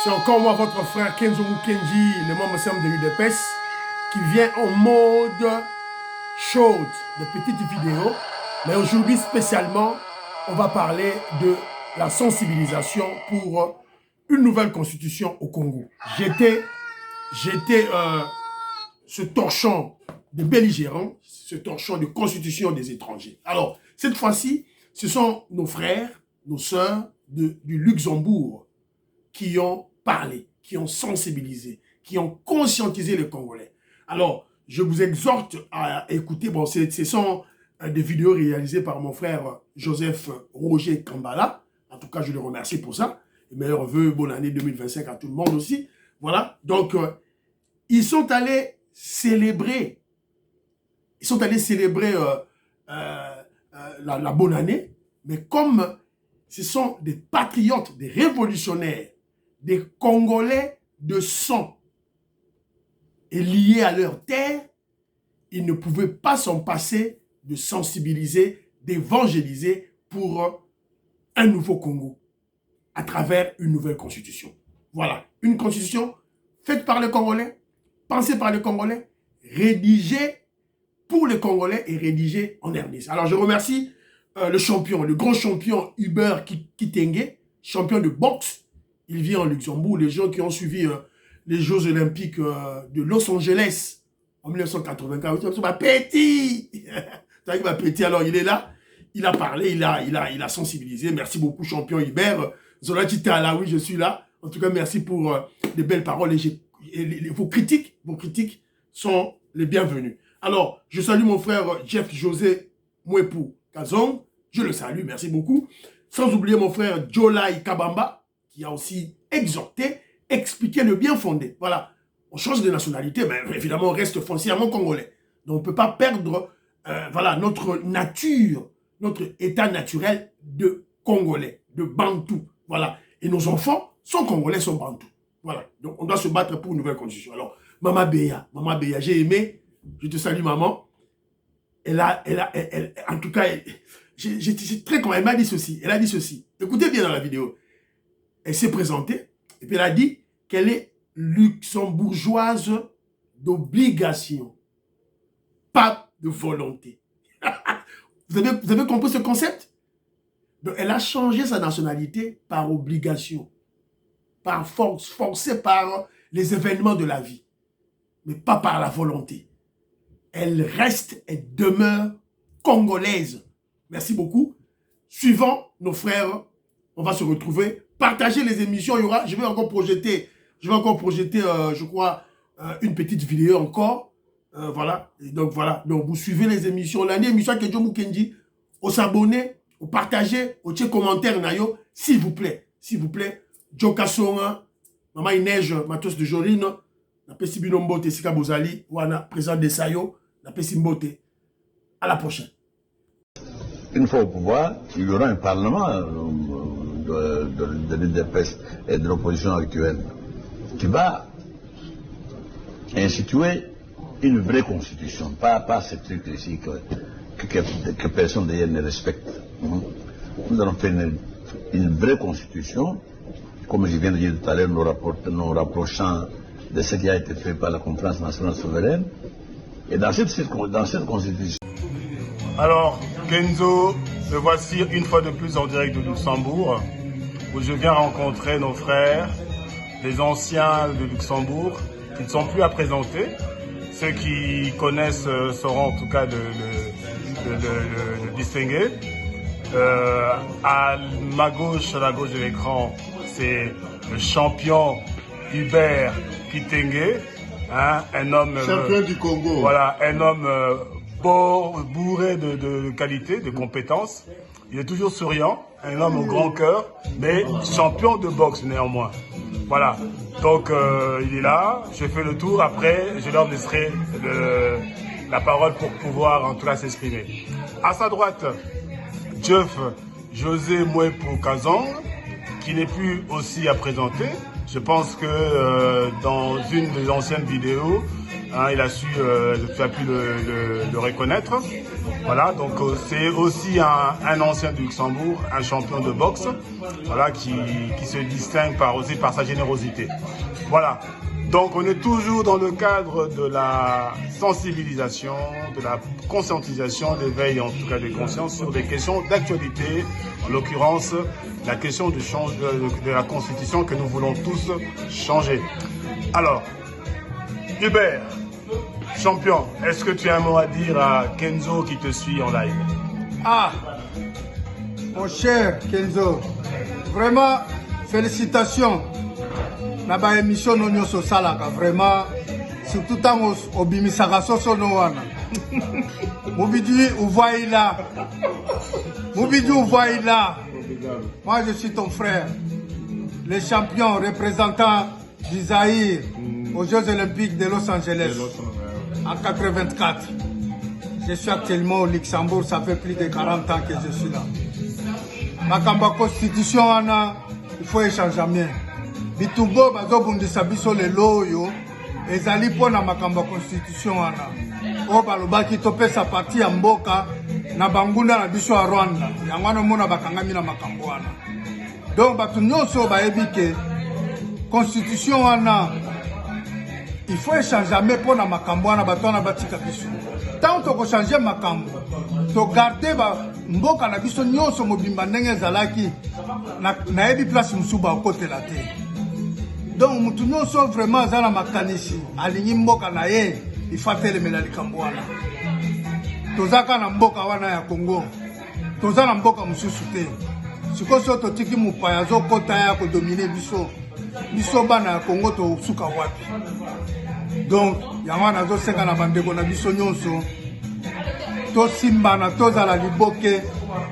C'est encore moi, votre frère Kenzo Mukenji, le membre simple de l'UDPS, qui vient en mode short de petites vidéos. Mais aujourd'hui, spécialement, on va parler de la sensibilisation pour une nouvelle constitution au Congo. J'étais ce torchon de belligérants, ce torchon de constitution des étrangers. Alors, cette fois-ci, ce sont nos frères, nos sœurs du Luxembourg qui ont parlé, qui ont sensibilisé, qui ont conscientisé les Congolais. Alors, je vous exhorte à écouter, bon, ce sont des vidéos réalisées par mon frère Joseph Roger Kambala. En tout cas, je le remercie pour ça. Et meilleurs vœux, bonne année 2025 à tout le monde aussi. Voilà, donc, ils sont allés célébrer, la bonne année, mais comme ce sont des patriotes, des révolutionnaires, des Congolais de sang et liés à leur terre, ils ne pouvaient pas s'en passer de sensibiliser, d'évangéliser pour un nouveau Congo à travers une nouvelle constitution. Voilà, une constitution faite par les Congolais, pensée par les Congolais, rédigée pour les Congolais et rédigée en RDC. Alors je remercie le champion, le grand champion Hubert Kitenge, champion de boxe. Il vit en Luxembourg. Les gens qui ont suivi les Jeux Olympiques de Los Angeles en 1984, c'est ma petit. Ma petit, alors il est là, il a parlé, il a sensibilisé. Merci beaucoup, champion Hubert. Zola Tita, là, oui, je suis là. En tout cas, merci pour les belles paroles. Et vos critiques sont les bienvenues. Alors, je salue mon frère Jeff José Mouepou Kazong. Je le salue, merci beaucoup. Sans oublier mon frère Jolai Kabamba, qui a aussi exhorté, expliqué le bien fondé. Voilà, on change de nationalité, mais évidemment, on reste foncièrement congolais. Donc, on ne peut pas perdre voilà, notre nature, notre état naturel de Congolais, de Bantou. Voilà, et nos enfants sont Congolais, sont Bantou. Voilà, donc on doit se battre pour une nouvelle constitution. Alors, Maman Béa, j'ai aimé, je te salue maman. En tout cas, j'étais très content. Elle m'a dit ceci, elle a dit ceci. Écoutez bien dans la vidéo. Elle s'est présentée, et puis elle a dit qu'elle est luxembourgeoise d'obligation, pas de volonté. Vous avez compris ce concept? Donc, elle a changé sa nationalité par obligation, par force, forcée par les événements de la vie, mais pas par la volonté. Elle reste et demeure congolaise. Merci beaucoup. Suivant nos frères, on va se retrouver. Partagez les émissions. Je vais encore projeter, je crois, une petite vidéo encore. Voilà. Et donc voilà. Donc vous suivez les émissions. L'année émission que Joe Mukenji, au s'abonner, au partager, au check commentaire nayo, s'il vous plaît. S'il vous plaît. Joe Kassonga, Maman Inej, Matos de Jorine, la Pessi Binombote, Sika Bozali, Wana, président de Sayo, la Pessi Mbote. À la prochaine. Une fois au pouvoir, il y aura un parlement de l'UDPS et de l'opposition actuelle qui va instituer une vraie constitution, pas ce truc ici que personne d'ailleurs ne respecte. Nous allons faire une vraie constitution, comme je viens de dire tout à l'heure, nous rapprochant de ce qui a été fait par la conférence nationale souveraine. Et dans cette constitution. Alors, Kenzo, me voici une fois de plus en direct de Luxembourg, où je viens rencontrer nos frères, les anciens de Luxembourg, qui ne sont plus à présenter. Ceux qui connaissent sauront en tout cas de distinguer. À ma gauche, à la gauche de l'écran, c'est le champion Hubert Kitenge, hein, un homme... Champion du Congo. Voilà, un homme bourré de qualité, de compétences. Il est toujours souriant, un homme au grand cœur, mais champion de boxe néanmoins. Voilà, donc il est là, je fais le tour, après je leur laisserai la parole pour pouvoir en tout cas s'exprimer. À sa droite, Jeff José Mouepou Kazong, qui n'est plus aussi à présenter. Je pense que dans une des anciennes vidéos, Hein, il a su, tu as pu le reconnaître. Voilà, donc c'est aussi un ancien du Luxembourg, un champion de boxe, voilà, qui se distingue aussi par sa générosité. Voilà. Donc on est toujours dans le cadre de la sensibilisation, de la conscientisation, d'éveil en tout cas des consciences sur des questions d'actualité, en l'occurrence la question de la Constitution que nous voulons tous changer. Alors, Hubert, champion, est-ce que tu as un mot à dire à Kenzo qui te suit en live? Ah, mon cher Kenzo, vraiment félicitations. Na ba émission no nyoso salaka vraiment surtout tango obimisaka soso no wana mubidi uvoila moi je suis ton frère le champion représentant du Zaïre aux Jeux Olympiques de Los Angeles en 84. Je suis actuellement au Luxembourg, ça fait plus de 40 ans que je suis là. Ma constitution il faut échanger bien. Bitubo bazobundisa biso lelo oyo ezali pona makambo constitution wana o balobaki topesa parti ya mboka na bangunda na biso ya Rwanda yango wana mona bakangami na makambo wana donc batu nyonso bayebi ke constitution wana il faut échanger mais pona makambo wana bato wana batika biso tant to ko changer makambo to garder ba mboka na biso nyonso mobimba ndenge ezalaki na yebi place musuba okotela te. Donc, mutu nyonso vraiment azala makanisi alingi mboka na ye ifatelemela likambo wana. Tozaka na mboka wana ya Congo. Toza na mboka mususu te. Sikoso totiki mupaya zokota ya kodomine biso. Biso bana ya Congo to suka wapi. Donc, yango nazosenga na bandeko na biso nyonso. To simbana tozala liboke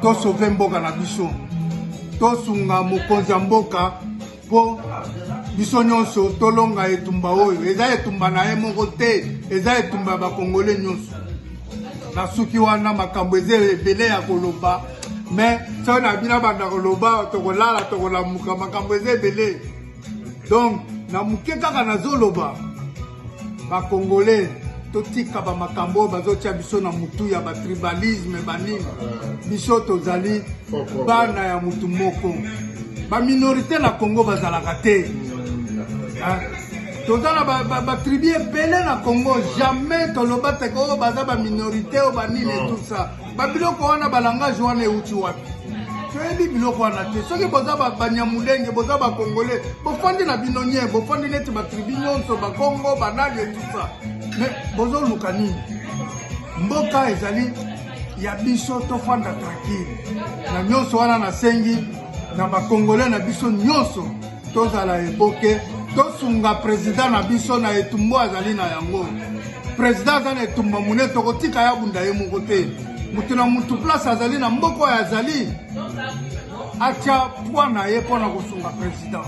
to sauver mboka na biso. To sunga mokonzi ya mboka po biso nyonso tolonga etumba oyo eza etumba na ye moko te eza etumba ba Congolais nyonso na suki wana makambo eze ebele ya koloba mais so na bina banda koloba tokolala tokolamuka makambo eze ebele donc na muke kaka nazoloba ba Congolais totika ba makambo bazotia biso na mutu ya ba tribalisme banini biso tozali bana ya mutu moko ba minorité na Congo bazalaka te. Tozala ba tribu ebele na Congo jamais toloba te ko baza ba minorité o banini et tout ça. Ba biloko wana ba langage wana euti wapi. Toyebi biloko wana te. Soki boza ba Banyamulenge, boza ba Congolais, bofandi na binonye, bofandi neti ba tribu nyonso ba Congo banali et tout ça. Mais bozo luka nini? Mboka ezali ya biso tofanda tranquille. Na nyonso wana na sengi na ba Congolais na biso nyonso tozala eboke tosunga président na biso na etumbo azali na yango président azali na etumba mune tokotika ya bunda ye moko te mutu na mutu place azali na mboko ya azali atia poids na ye mpona kosunga président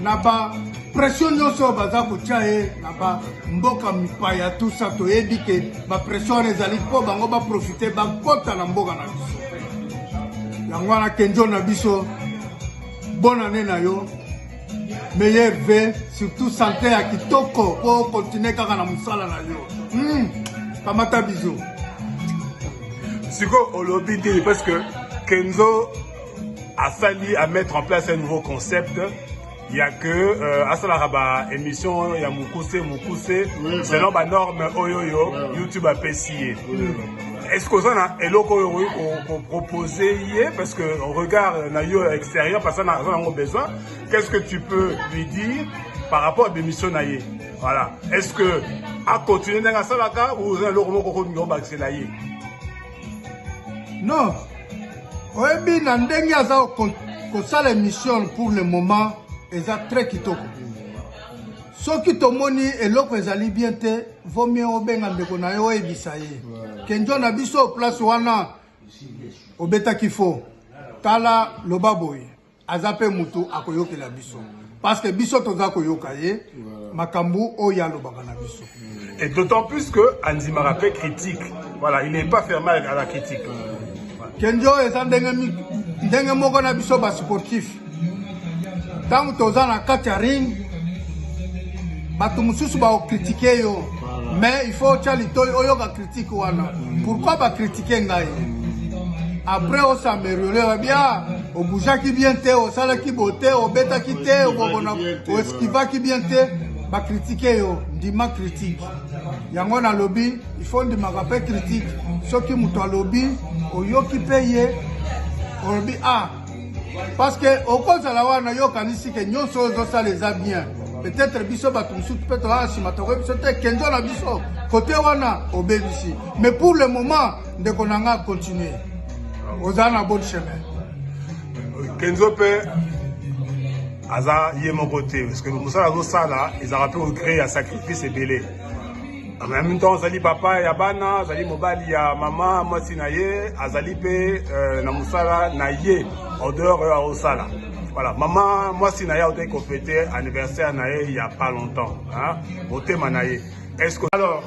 na ba pression nyonso baza kotia ye na ba mboka mipaya tout ça toyebi ke ba pression ezali mpo bango baprofite bakota na mboka na biso yango wana Kenzo na biso bonne année na yo meilleur vœu surtout santé ya kitoko po continuer kaka na musala na yo kamata biso siko olobi te parce que Kenzo a fallu à mettre en place un nouveau concept. Il y a que asalaka ba émission ya mukuse selon ba norme oyoyo YouTube a payé. Est-ce que ça na eloko oyo qu'on proposer hier parce que on regarde na yo extérieur parce que na on a besoin. Qu'est-ce que tu peux lui dire par rapport à l'émission na ye? Voilà. Est-ce que à continuer dans salaka ou eloko moko ko ngomba accélérer ye? Non. Oyebi na ndenge aza ko sala émission pour le moment eza très kitoko. Soki tomoni eloko ezali bien te vaut mieux obenga ndeko na yo ebisa ye. Kenzo na biso place wana obeta kifo tala lobaboy azape mutu akoyokela biso parce que biso toza koyoka ye makambu oya lobaka na biso. Et d'autant plus que Anzima rappelle critique. Voilà, il n'est pas fermé à la critique. Kenzo eza ndenge moko na biso ba sportif. Tant toza na kati ya ring bato mususu ba critiquer yo. Mais il faut que oyo ba critique wana. Pourquoi ba critiquer ngai? Après on s'améliore bien, au bouja qui bien te, au sala qui beauté, au bêta qui te, au esquiva qui bien te, ba critiquer yo, ndima critique. Yango na lobby, il faut ndima rappel critique. Ceux qui muto lobby, au yo qui paye, au lobby ah. Parce que au cause de la wana yo kanisi que nyonso zo ça les a bien. Peut-être biso batumsu peut-être ah si matoko biso te kenzo la biso côté wana obédisi. Mais pour le moment, de konanga continuer. Aux a bon chemin. Kenzo pe aza yé mon côté parce que Moussa Lazo Sala ils ont rappelé au créer un sacrifice et belé. En même temps, Zali papa ya bana, Zali mobali ya maman, moi sinaye, Azali pe na Moussala naye en dehors à Osala. Voilà, maman, moi sinaye a été fêté anniversaire naye il y a pas longtemps, hein. Au thème naye. Est-ce que alors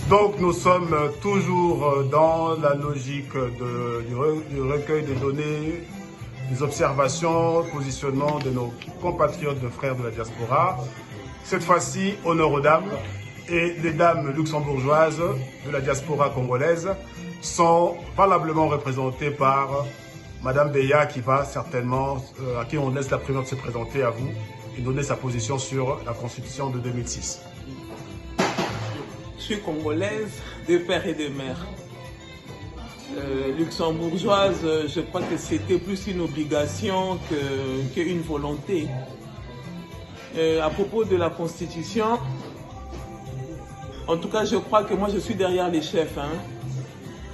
donc nous sommes toujours dans la logique du recueil des données, des observations, positionnement de nos compatriotes de frères de la diaspora. Cette fois-ci, honneur aux dames. Et les dames luxembourgeoises de la diaspora congolaise sont valablement représentées par Madame Beya qui va certainement, à qui on laisse la prière de se présenter à vous et donner sa position sur la Constitution de 2006. Je suis congolaise de père et de mère. Luxembourgeoise, je crois que c'était plus une obligation qu'une volonté. À propos de la Constitution, en tout cas, je crois que moi, je suis derrière les chefs. Hein.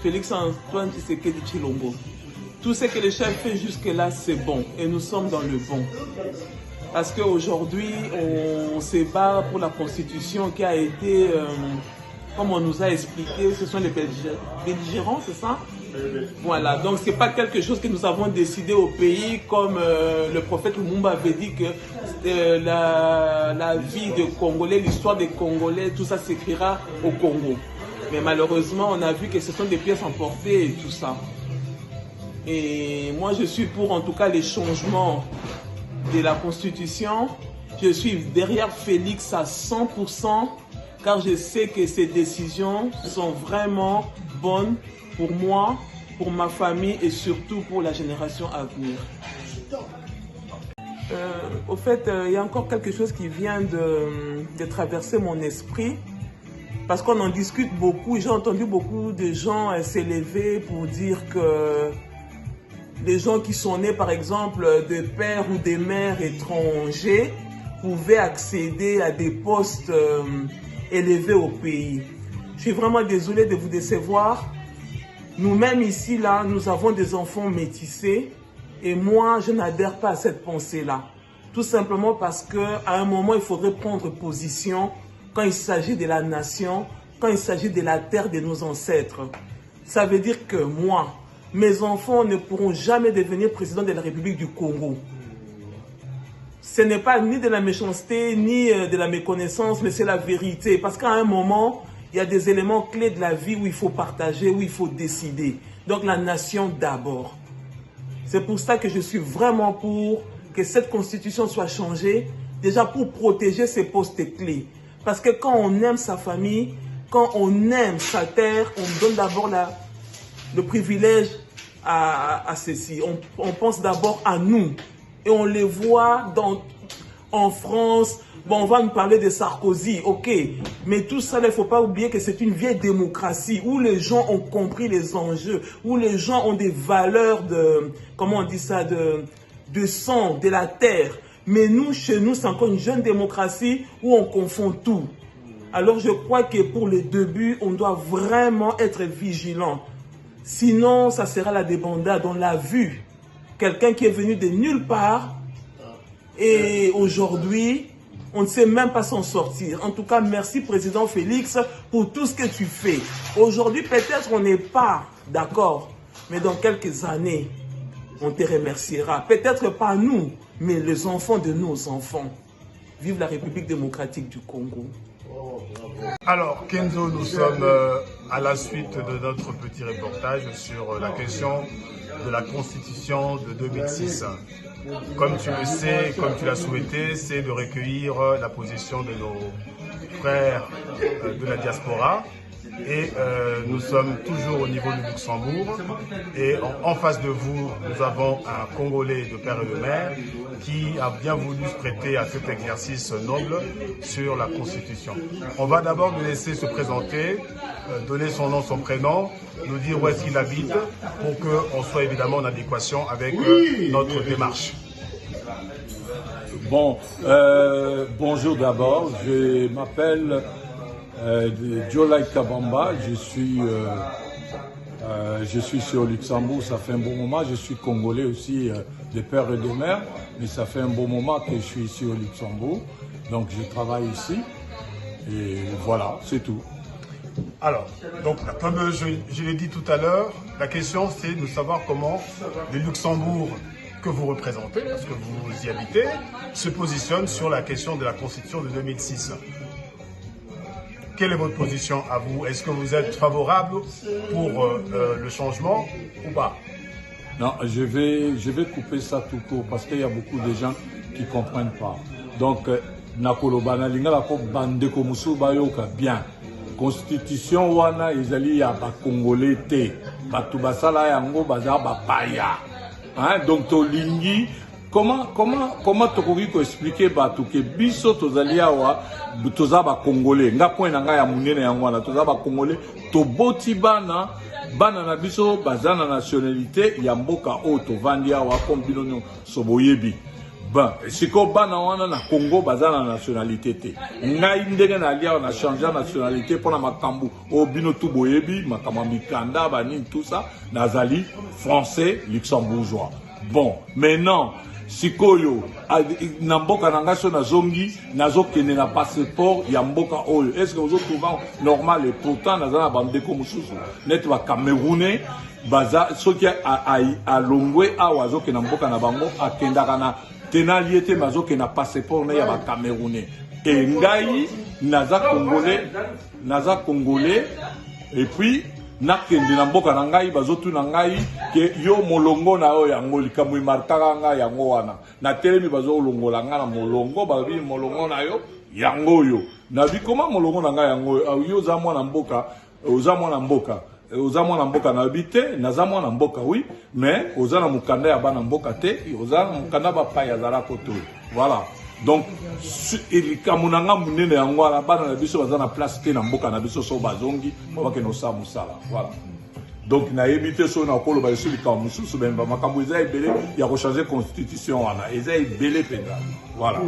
Félix-Antoine Tshisekedi Tshilombo. Tout ce que les chefs fait jusque-là, c'est bon. Et nous sommes dans le bon. Parce qu'aujourd'hui, on se bat pour la Constitution qui a été, comme on nous a expliqué, ce sont les belligérants, c'est ça? Voilà, donc ce n'est pas quelque chose que nous avons décidé au pays, comme le prophète Lumumba avait dit que la vie des Congolais, l'histoire des Congolais, tout ça s'écrira au Congo. Mais malheureusement, on a vu que ce sont des pièces emportées et tout ça. Et moi, je suis pour en tout cas les changements de la Constitution. Je suis derrière Félix à 100%, car je sais que ces décisions sont vraiment bonnes pour moi, pour ma famille et surtout pour la génération à venir. Au fait, il y a encore quelque chose qui vient de traverser mon esprit, parce qu'on en discute beaucoup. J'ai entendu beaucoup de gens s'élever pour dire que les gens qui sont nés, par exemple, de pères ou des mères étrangers pouvaient accéder à des postes élevés au pays. Je suis vraiment désolée de vous décevoir. Nous-mêmes ici, là, nous avons des enfants métissés et moi, je n'adhère pas à cette pensée-là. Tout simplement parce qu'à un moment, il faudrait prendre position quand il s'agit de la nation, quand il s'agit de la terre de nos ancêtres. Ça veut dire que moi, mes enfants ne pourront jamais devenir président de la République du Congo. Ce n'est pas ni de la méchanceté, ni de la méconnaissance, mais c'est la vérité. Parce qu'à un moment, il y a des éléments clés de la vie où il faut partager, où il faut décider. Donc la nation d'abord. C'est pour ça que je suis vraiment pour que cette constitution soit changée, déjà pour protéger ces postes clés. Parce que quand on aime sa famille, quand on aime sa terre, on donne d'abord le privilège à ceci. On pense d'abord à nous. Et on les voit en France. Bon, on va nous parler de Sarkozy, ok. Mais tout ça, il ne faut pas oublier que c'est une vieille démocratie où les gens ont compris les enjeux, où les gens ont des valeurs de, comment on dit ça, de sang, de la terre. Mais nous, chez nous, c'est encore une jeune démocratie où on confond tout. Alors je crois que pour le début, on doit vraiment être vigilant. Sinon, ça sera la débandade. On l'a vu. Quelqu'un qui est venu de nulle part et aujourd'hui, on ne sait même pas s'en sortir. En tout cas, merci Président Félix pour tout ce que tu fais. Aujourd'hui, peut-être on n'est pas d'accord, mais dans quelques années, on te remerciera. Peut-être pas nous, mais les enfants de nos enfants. Vive la République démocratique du Congo. Alors, Kenzo, nous sommes à la suite de notre petit reportage sur la question de la Constitution de 2006. comme tu le sais, comme tu l'as souhaité, c'est de recueillir la position de nos frères de la diaspora. Et nous sommes toujours au niveau du Luxembourg. Et en face de vous, nous avons un Congolais de père et de mère qui a bien voulu se prêter à cet exercice noble sur la Constitution. On va d'abord le laisser se présenter, donner son nom, son prénom, nous dire où est-ce qu'il habite pour qu'on soit évidemment en adéquation avec notre démarche. Bon, bonjour d'abord, je m'appelle Jolai Kabamba, je suis sur Luxembourg, ça fait un bon moment, je suis congolais aussi de père et de mère, mais ça fait un bon moment que je suis ici au Luxembourg, donc je travaille ici, et voilà, c'est tout. Alors, donc, comme je l'ai dit tout à l'heure, la question c'est de savoir comment le Luxembourg que vous représentez, parce que vous y habitez, se positionne sur la question de la Constitution de 2006. Quelle est votre position à vous? Est-ce que vous êtes favorable pour le changement ou pas? Non, je vais couper ça tout court parce qu'il y a beaucoup de gens qui ne comprennent pas. Donc, nakoloba na linga la ko bande ko musu bayoka bien. Constitution wana ezali ya ba congolais te. Batu basala yango baza ba paya. Hein, donc tolingi comment tokoki ko expliquer batu ke biso tozali awa toza ba congolais nga point na nga ya munene yango wana toza ba congolais to boti bana na biso baza na nationalité ya mboka o to vandi awa kombino soboyebi. Ben, siko bana wana na Congo baza na nationalité te. Ngai ndenge na lia on a changé nationalité pour na makambu o bino tu boyebi makamba mikanda bani tout ça nazali français luxembourgeois. Bon, maintenant sikoyo na mboka na ngaso na zongi nazokende na passeport ya mboka oyo. Est-ce que vous trouvez normal et pourtant nazana bandeko mususu net ba Camerounais baza soki a longwe awazo ke na mboka na bango akendaka na tenaliete mazoke na passeport na ya ba Camerounais. Et ngai naza congolais et puis nakende na mboka na ngai bazotu na ngai ke yo molongo na yo yango likamwi martaka ngai yango wana na telemi bazo longola nga na molongo babi molongo na yo yango yo na bi koma molongo na ngai yango yo za mwana mboka oza mwana mboka na habité naza mwana mboka oui mais oza na mukanda ya bana mboka te oza na mukanda ba paya zala koto voilà. Donc ilikamuna munene yango wana bana na biso baza na place te na mboka na biso so bazongi babake no sa musala voilà. Donc na ebité so na kolo ba suli ka mususu bemba makambo eza ebele ya ko changer constitution wana eza ebele penza voilà.